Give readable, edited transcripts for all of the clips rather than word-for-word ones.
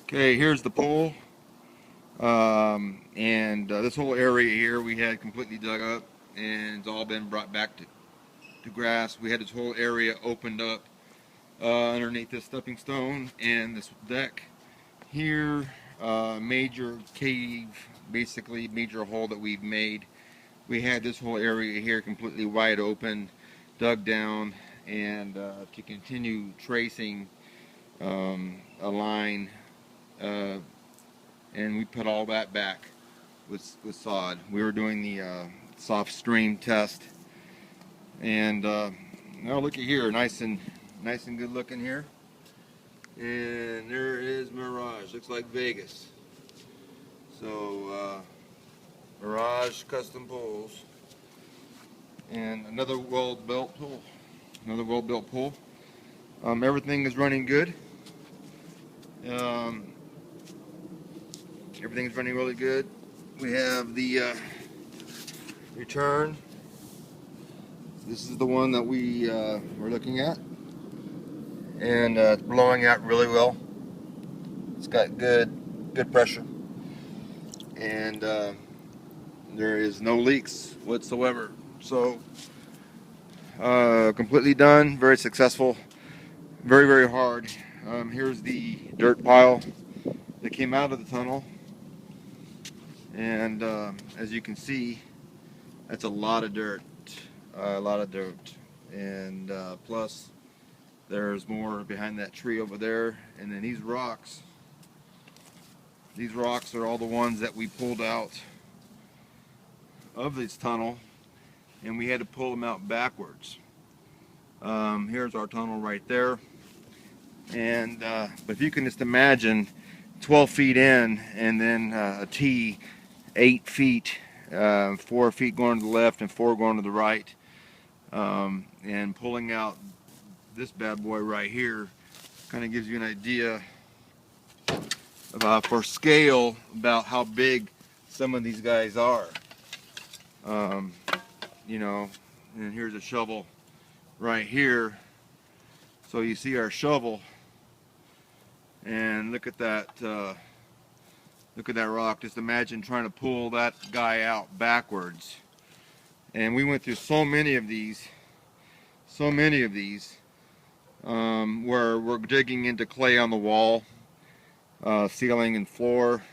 Okay, here's the pool. This whole area here we had completely dug up and it's all been brought back to grass. We had this whole area opened up underneath this stepping stone and this deck here. Major cave, basically major hole that we've made. We had this whole area here completely wide open, dug down, and to continue tracing a line. Uh, and we put all that back with sod. We were doing the soft stream test, and now look at here, nice and good looking here. And there is Mirage. Looks like Vegas. So Mirage custom pools, and another well-built pool. Another well-built pool. Everything is running good. Um, Everything's running really good. We have the return. This is the one that we were looking at, and it's blowing out really well. It's got good pressure, and there is no leaks whatsoever. So completely done, very successful, very hard. Here's the dirt pile that came out of the tunnel. And as you can see, that's a lot of dirt, and plus there's more behind that tree over there. And then these rocks are all the ones that we pulled out of this tunnel, and we had to pull them out backwards. Here's our tunnel right there, and but if you can just imagine 12 feet in, and then a T 8 feet, 4 feet going to the left and 4 going to the right, and pulling out this bad boy right here kind of gives you an idea about, for scale, about how big some of these guys are. You know, and here's a shovel right here. So you see our shovel, and look at that. Look at that rock. Just imagine trying to pull that guy out backwards. And we went through so many of these, where we're digging into clay on the wall, ceiling and floor,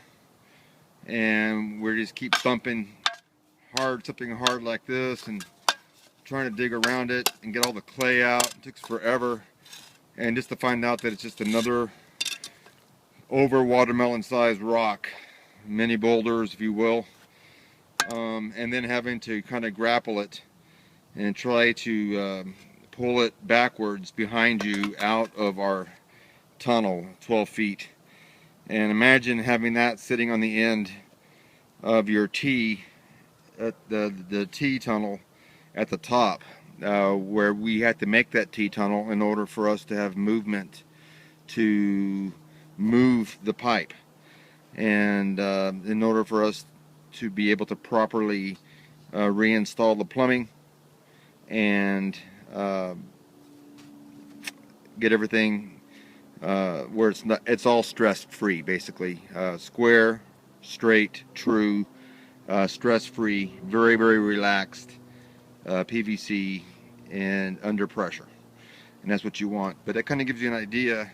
and we just keep thumping hard, something hard like this, and trying to dig around it and get all the clay out. It takes forever, and just to find out that it's just another over watermelon sized rock, mini boulders if you will, and then having to kind of grapple it and try to pull it backwards behind you out of our tunnel 12 feet. And imagine having that sitting on the end of your T, at the T tunnel at the top, where we had to make that T tunnel in order for us to have movement to move the pipe, and in order for us to be able to properly reinstall the plumbing and get everything where it's all stress free, basically, square, straight, true, stress free, very relaxed, PVC, and under pressure. And that's what you want. But that kind of gives you an idea,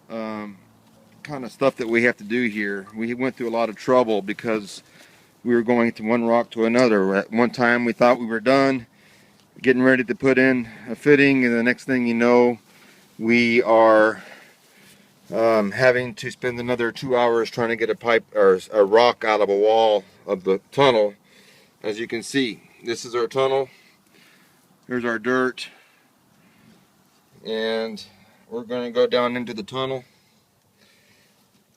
kind of stuff that we have to do here. We went through a lot of trouble because we were going from one rock to another. At one time we thought we were done, getting ready to put in a fitting, and the next thing you know, we are having to spend another 2 hours trying to get a pipe or a rock out of a wall of the tunnel. As you can see, this is our tunnel. Here's our dirt, and we're going to go down into the tunnel,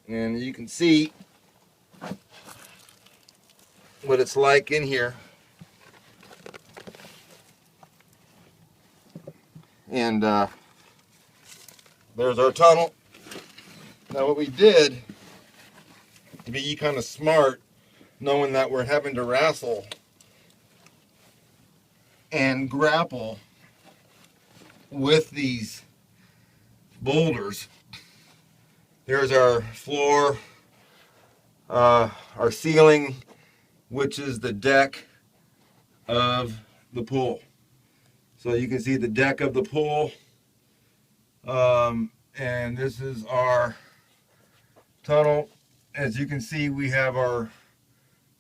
and you can see what it's like in here. And there's our tunnel. Now what we did, to be kind of smart, knowing that we're having to wrestle and grapple with these boulders, There's our floor, our ceiling, which is the deck of the pool. So you can see the deck of the pool. And this is our tunnel. As you can see, we have our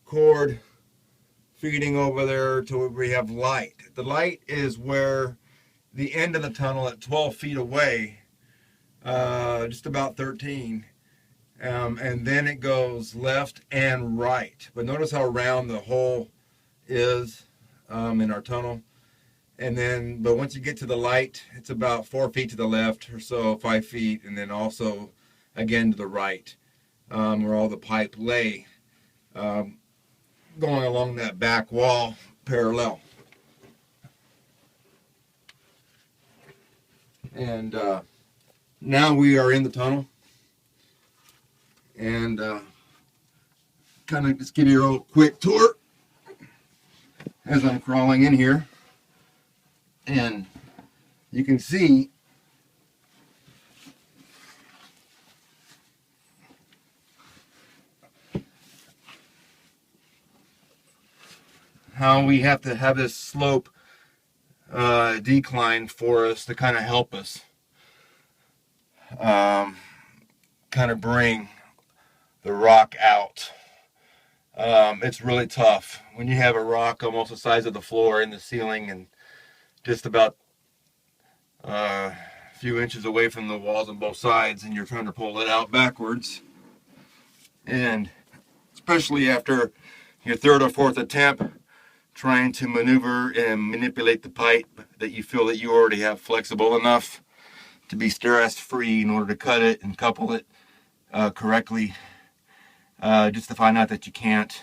cord feeding over there to where we have light. The light is where the end of the tunnel at 12 feet away, just about 13, and then it goes left and right. But notice how round the hole is in our tunnel. And then, but once you get to the light, it's about 4 feet to the left or so, 5 feet, and then also again to the right, where all the pipe lay, going along that back wall parallel. And now we are in the tunnel, and kind of just give you a real quick tour as I'm crawling in here. And you can see how we have to have this slope decline for us to kind of help us kind of bring the rock out. It's really tough when you have a rock almost the size of the floor in the ceiling and just about a few inches away from the walls on both sides, and you're trying to pull it out backwards. And especially after your third or fourth attempt trying to maneuver and manipulate the pipe that you feel that you already have flexible enough to be stress free in order to cut it and couple it correctly, just to find out that you can't.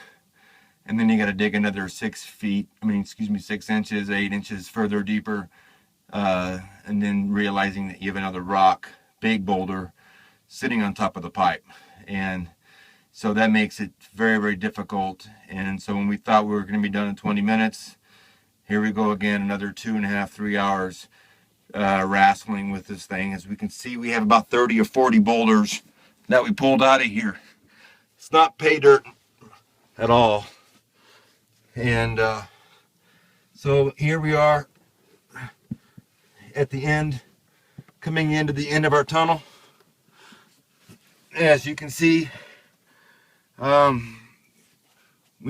And then you got to dig another 6 inches, 8 inches further deeper, and then realizing that you have another rock, big boulder, sitting on top of the pipe. And so that makes it very, very difficult. And so when we thought we were going to be done in 20 minutes, here we go again, another 2.5, 3 hours wrestling with this thing. As we can see, we have about 30 or 40 boulders that we pulled out of here. It's not pay dirt at all. And so here we are at the end, coming into the end of our tunnel. As you can see, we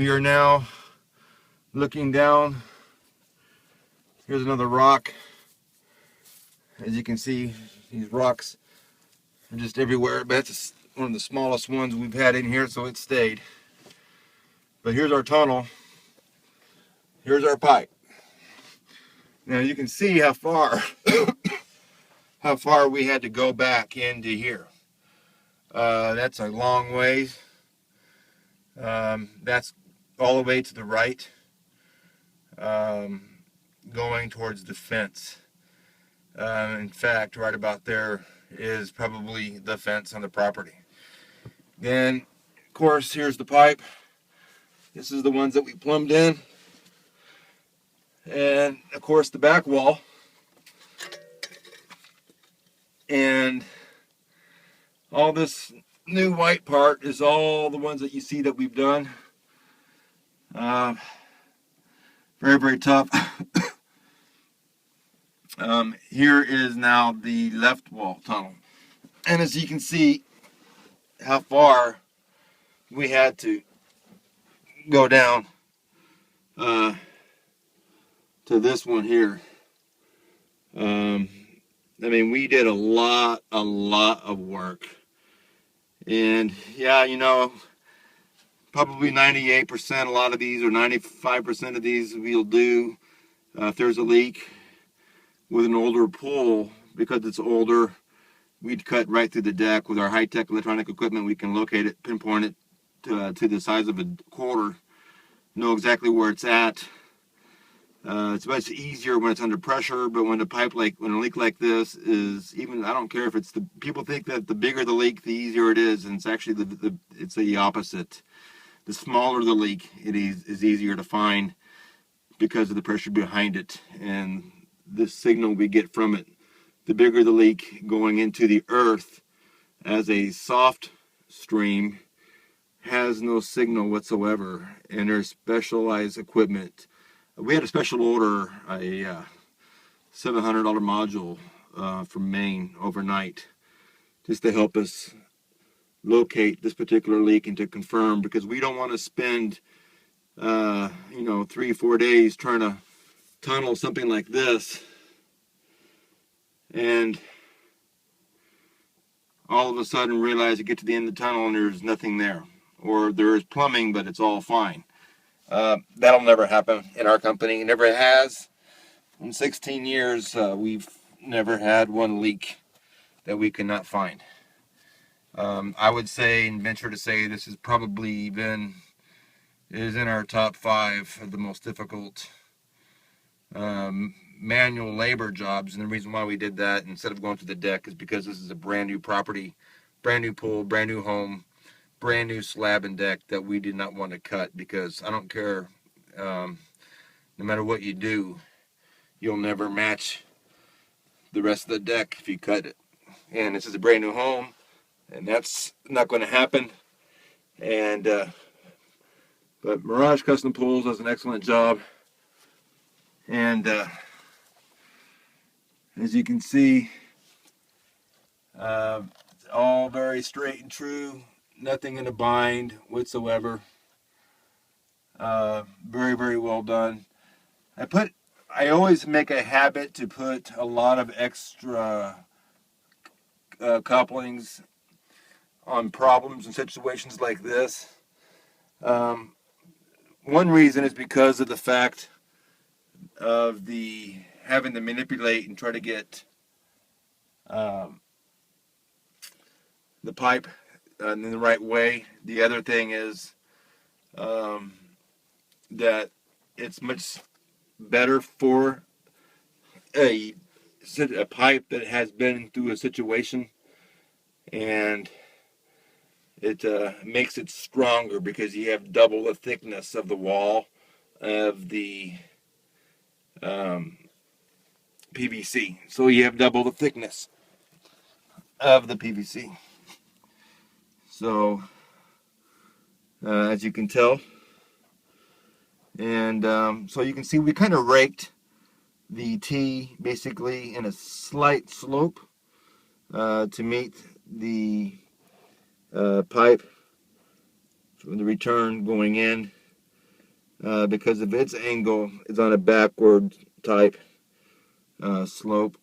are now looking down. Here's another rock. As you can see, these rocks are just everywhere, but it's one of the smallest ones we've had in here, so it stayed. But here's our tunnel. Here's our pipe. Now you can see how far we had to go back into here. That's a long ways. That's all the way to the right, going towards the fence. In fact, right about there is probably the fence on the property. Then, of course, here's the pipe. This is the ones that we plumbed in. And, of course, the back wall. And all this new white part is all the ones that you see that we've done. Very, very tough. Here is now the left wall tunnel. And as you can see how far we had to go down to this one here. I mean, we did a lot of work. And yeah, you know, probably 98%, a lot of these, or 95% of these we'll do if there's a leak with an older pool. Because it's older, we'd cut right through the deck. With our high-tech electronic equipment, we can locate it, pinpoint it to the size of a quarter, know exactly where it's at. It's much easier when it's under pressure, but when when a leak like this is, even, I don't care if it's people think that the bigger the leak, the easier it is, and it's actually it's the opposite. The smaller the leak, it is easier to find because of the pressure behind it and the signal we get from it. The bigger the leak going into the earth, as a soft stream has no signal whatsoever, and there's specialized equipment. We had a special order, a $700 module from Maine overnight, just to help us locate this particular leak and to confirm, because we don't want to spend 3-4 days trying to tunnel something like this and all of a sudden realize you get to the end of the tunnel and there's nothing there, or there is plumbing but it's all fine. That'll never happen in our company. It never has. In 16 years, we've never had one leak that we could not find. I would say and venture to say this is probably is in our top 5 of the most difficult manual labor jobs. And the reason why we did that instead of going to the deck is because this is a brand new property, brand new pool, brand new home, brand new slab and deck that we did not want to cut, because I don't care, no matter what you do, you'll never match the rest of the deck if you cut it. And this is a brand new home, and that's not going to happen. And but Mirage Custom Pools does an excellent job. And as you can see, it's all very straight and true, nothing in a bind whatsoever. Very, very well done. I always make a habit to put a lot of extra couplings on problems and situations like this. One reason is because of the fact of having to manipulate and try to get the pipe in the right way. The other thing is that it's much better for a pipe that has been through a situation, and it makes it stronger because you have double the thickness of the wall of the PVC. So you have double the thickness of the PVC. So as you can tell, and so you can see we kind of raked the T basically in a slight slope to meet the pipe from the return going in, because of its angle is on a backward type slope.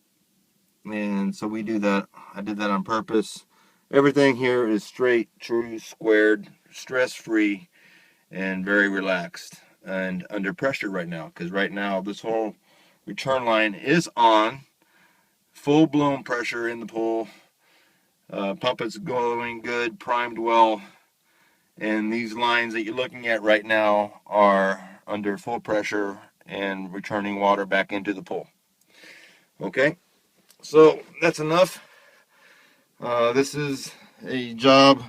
And so we do that. I did that on purpose. Everything here is straight, true, squared, stress-free, and very relaxed and under pressure right now, because right now this whole return line is on full-blown pressure in the pool. Pump is going good, primed well, and these lines that you're looking at right now are under full pressure and returning water back into the pool. Okay, so that's enough. This is a job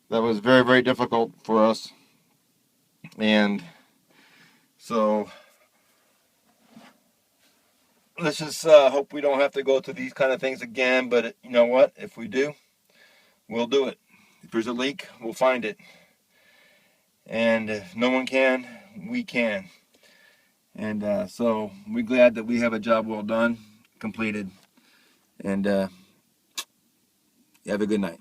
that was very, very difficult for us, and so let's just hope we don't have to go through these kind of things again. But you know what? If we do, we'll do it. If there's a leak, we'll find it. And if no one can, we can. And so we're glad that we have a job well done, completed. And have a good night.